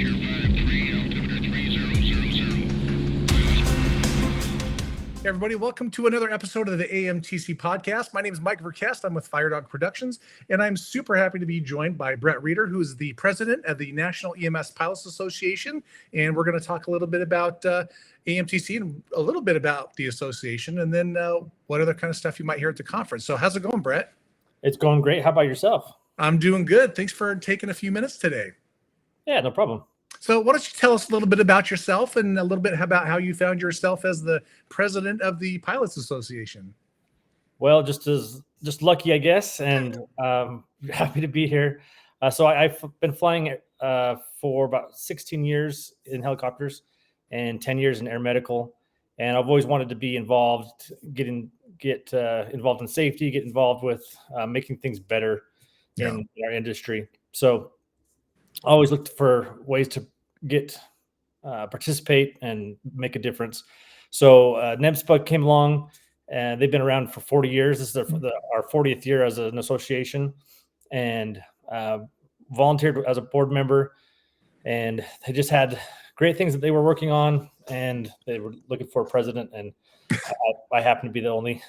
Hey everybody, welcome to another episode of the AMTC podcast. My name is Mike Verkest. I'm with FireDog Productions, and I'm super happy to be joined by Brett Reeder, who is the president of the National EMS Pilots Association. And we're going to talk a little bit about AMTC and a little bit about the association, and then what other kind of stuff you might hear at the conference. So how's it going, Brett? It's going great. How about yourself? I'm doing good. Thanks for taking a few minutes today. Yeah, no problem. So why don't you tell us a little bit about yourself and a little bit about how you found yourself as the president of the Pilots Association? Well, just lucky, I guess, and happy to be here. So I've been flying for about 16 years in helicopters and 10 years in air medical, and I've always wanted to be involved, get involved in safety, get involved with making things better in our industry. So I always looked for ways to participate and make a difference. So NEMSPA came along, and they've been around for 40 years. This is our 40th year as an association, and volunteered as a board member. And they just had great things that they were working on, and they were looking for a president. And I happen to be the only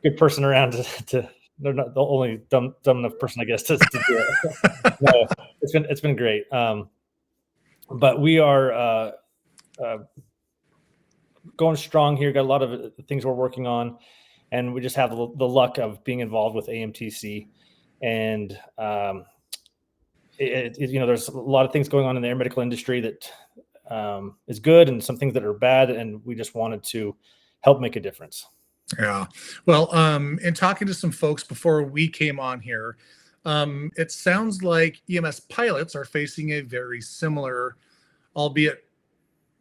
good person around to they're not the only dumb enough person, I guess, to do it. No, it's been great. But we are going strong here. Got a lot of things we're working on, and we just have the luck of being involved with AMTC. And there's a lot of things going on in the air medical industry that is good, and some things that are bad, and we just wanted to help make a difference. Yeah. Well, in talking to some folks before we came on here, it sounds like EMS pilots are facing a very similar, albeit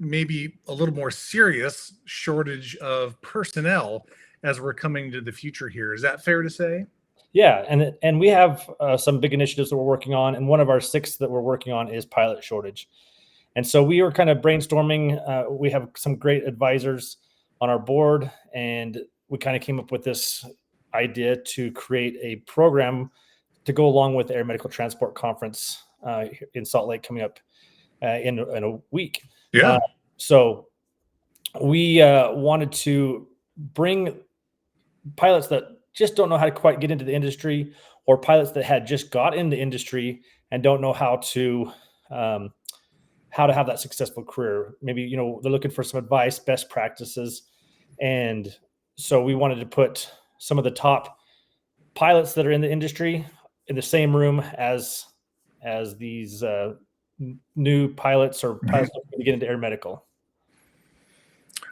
maybe a little more serious, shortage of personnel as we're coming to the future here. Is that fair to say? Yeah, and we have some big initiatives that we're working on, and one of our 6 that we're working on is pilot shortage. And so we were kind of brainstorming. We have some great advisors on our board, and we kind of came up with this idea to create a program to go along with the Air Medical Transport Conference in Salt Lake coming up in a week. Yeah. So we wanted to bring pilots that just don't know how to quite get into the industry, or pilots that had just got in the industry and don't know how to have that successful career. Maybe, they're looking for some advice, best practices. And so we wanted to put some of the top pilots that are in the industry in the same room as these new pilots or pilots that get into air medical.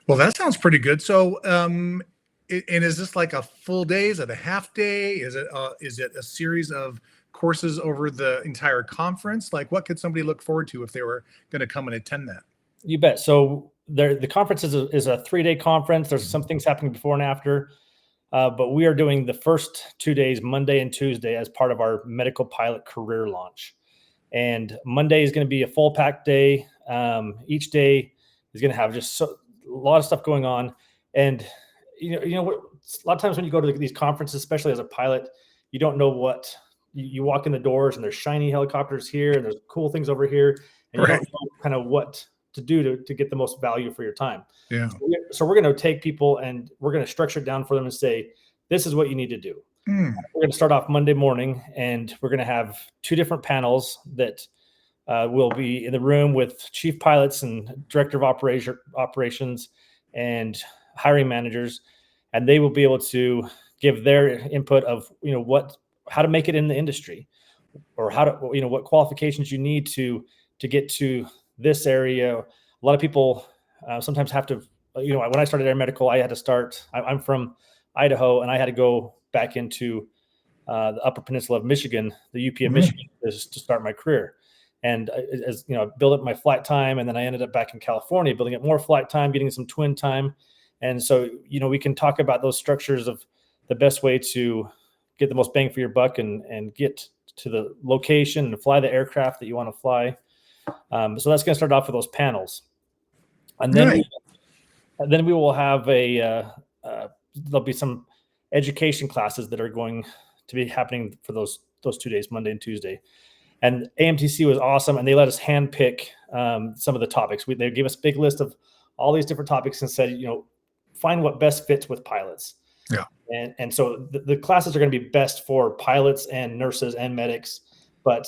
Well, that sounds pretty good. So, and is this like a full day? Is it a half day? Is it a series of courses over the entire conference? Like, what could somebody look forward to if they were going to come and attend that? You bet. So the conference is a 3-day conference. There's some things happening before and after, but we are doing the first 2 days, Monday and Tuesday, as part of our medical pilot career launch. And Monday is going to be a full packed day. Each day is going to have just a lot of stuff going on. And a lot of times when you go to these conferences, especially as a pilot, you don't know what you walk in the doors, and there's shiny helicopters here, and there's cool things over here, and you don't know kind of what to do to get the most value for your time. Yeah. So we're going to take people, and we're going to structure it down for them and say, this is what you need to do. We're going to start off Monday morning, and we're going to have 2 different panels that will be in the room with chief pilots and director of operations and hiring managers, and they will be able to give their input of how to make it in the industry, or how to what qualifications you need to get to this area. A lot of people sometimes have to, when I started air medical, I had to start. I'm from Idaho, and I had to go back into the Upper Peninsula of Michigan, the UP of Michigan, to start my career. And as build up my flight time, and then I ended up back in California, building up more flight time, getting some twin time. And so, we can talk about those structures of the best way to get the most bang for your buck and get to the location and fly the aircraft that you want to fly. So that's going to start off with those panels. And then, we will have there'll be some education classes that are going to be happening for those 2 days, Monday and Tuesday. And AMTC was awesome, and they let us handpick some of the topics. They gave us a big list of all these different topics and said, find what best fits with pilots. Yeah. And so the classes are going to be best for pilots and nurses and medics, but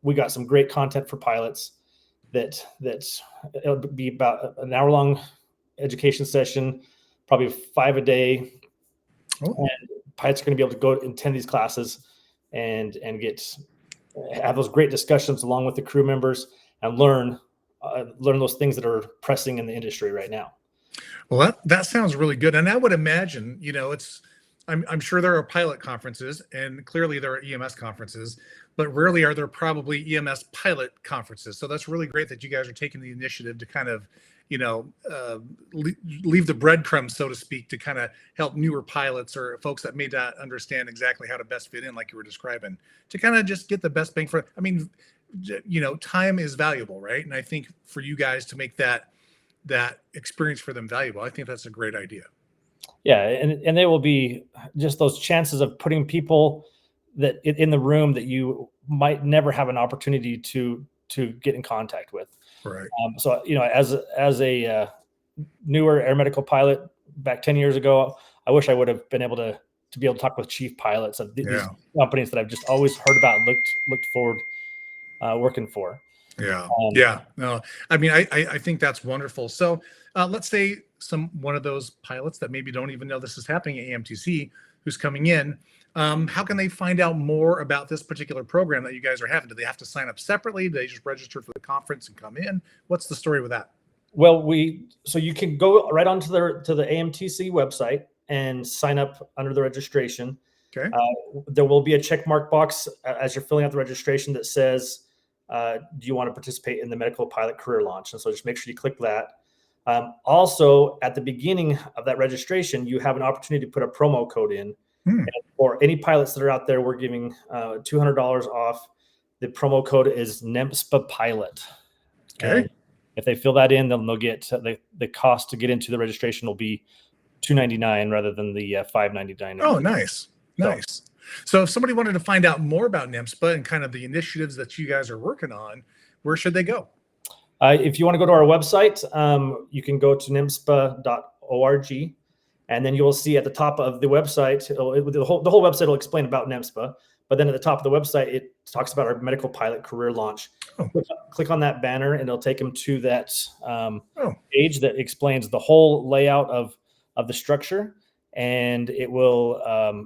we got some great content for pilots that it'll be about an hour-long education session, probably 5 a day. Oh. And pilots are going to be able to go attend these classes and have those great discussions along with the crew members and learn those things that are pressing in the industry right now. Well, that sounds really good. And I would imagine, I'm sure there are pilot conferences, and clearly there are EMS conferences, but rarely are there probably EMS pilot conferences. So that's really great that you guys are taking the initiative to kind of, leave the breadcrumbs, so to speak, to kind of help newer pilots or folks that may not understand exactly how to best fit in, like you were describing, to kind of just get the best bang for. I mean, time is valuable, right? And I think for you guys to make that experience for them valuable, I think that's a great idea. Yeah, and they will be just those chances of putting people that in the room that you might never have an opportunity to get in contact with. Right. So as a newer air medical pilot back 10 years ago, I wish I would have been able to be able to talk with chief pilots of these companies that I've just always heard about and looked forward working for. Yeah. No, I mean, I think that's wonderful. So let's say one of those pilots that maybe don't even know this is happening at AMTC, who's coming in, how can they find out more about this particular program that you guys are having? Do they have to sign up separately? Do they just register for the conference and come in? What's the story with that? Well, so you can go right onto the AMTC website and sign up under the registration. Okay. There will be a check mark box as you're filling out the registration that says, do you want to participate in the medical pilot career launch? And so just make sure you click that. Also, at the beginning of that registration, you have an opportunity to put a promo code in. And for any pilots that are out there, we're giving $200 off. The promo code is NEMSPA Pilot. Okay. And if they fill that in, then they'll get the cost to get into the registration will be $299 rather than the $599. Oh, nice. So if somebody wanted to find out more about NEMSPA and kind of the initiatives that you guys are working on, where should they go? If you want to go to our website, you can go to nemspa.org, and then you will see at the top of the website, the whole website will explain about NEMSPA, but then at the top of the website, it talks about our medical pilot career launch. Oh. Click on that banner, and it'll take them to that page that explains the whole layout of the structure. And it will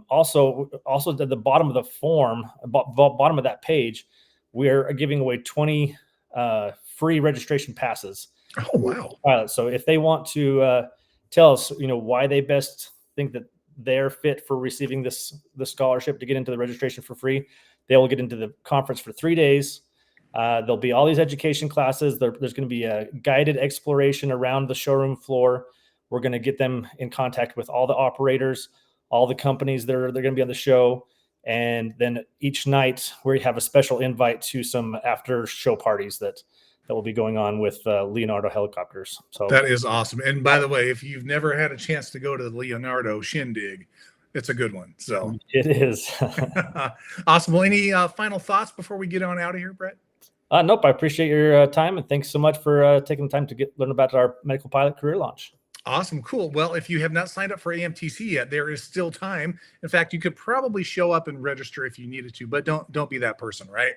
also at the bottom of the form, bottom of that page, we're giving away 20 free registration passes. Oh, wow. Pilots. So if they want to tell us, why they best think that they're fit for receiving the scholarship to get into the registration for free, they will get into the conference for 3 days. There'll be all these education classes. There's going to be a guided exploration around the showroom floor. We're going to get them in contact with all the operators, all the companies that they're going to be on the show. And then each night we have a special invite to some after show parties that will be going on with Leonardo helicopters. So that is awesome. And by the way, if you've never had a chance to go to the Leonardo shindig, it's a good one. So it is. Awesome. Well, any final thoughts before we get on out of here, Brett? Nope. I appreciate your time, and thanks so much for taking the time to learn about our medical pilot career launch. Awesome. Cool. Well, if you have not signed up for AMTC yet, there is still time. In fact, you could probably show up and register if you needed to, but don't be that person, right?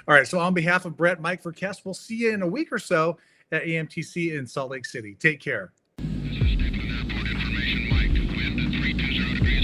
All right. So on behalf of Brett, Mike Verkest, we'll see you in a week or so at AMTC in Salt Lake City. Take care. This is Stephen. Airport information, Mike. Wind at 320 degrees.